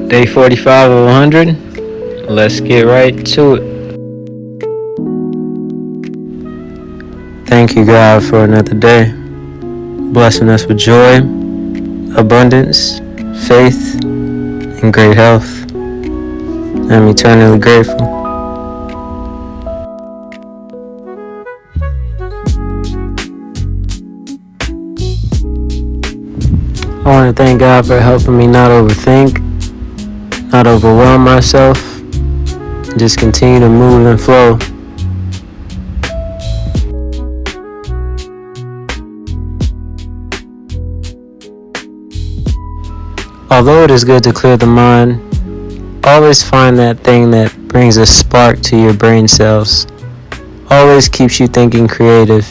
Day 45 of 100. Let's get right to it. Thank you, God, for another day, blessing us with joy, abundance, faith, and great health. I'm eternally grateful. I want to thank God for helping me not overthink, not overwhelm myself, just continue to move and flow. Although it is good to clear the mind, always find that thing that brings a spark to your brain cells. Always keeps you thinking creative.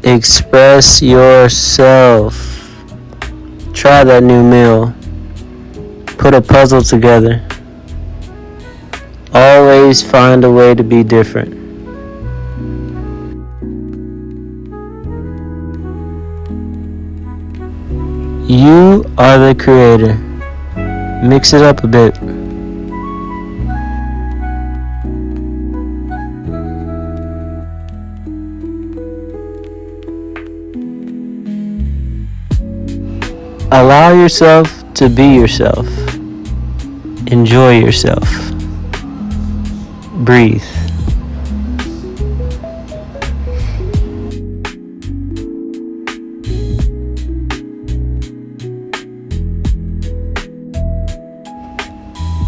Express yourself. Try that new meal. Put a puzzle together. Always find a way to be different. You are the creator. Mix it up a bit. Allow yourself to be yourself. Enjoy yourself. Breathe.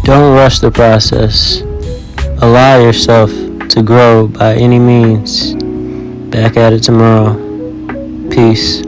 Don't rush the process. Allow yourself to grow by any means. Back at it tomorrow. Peace.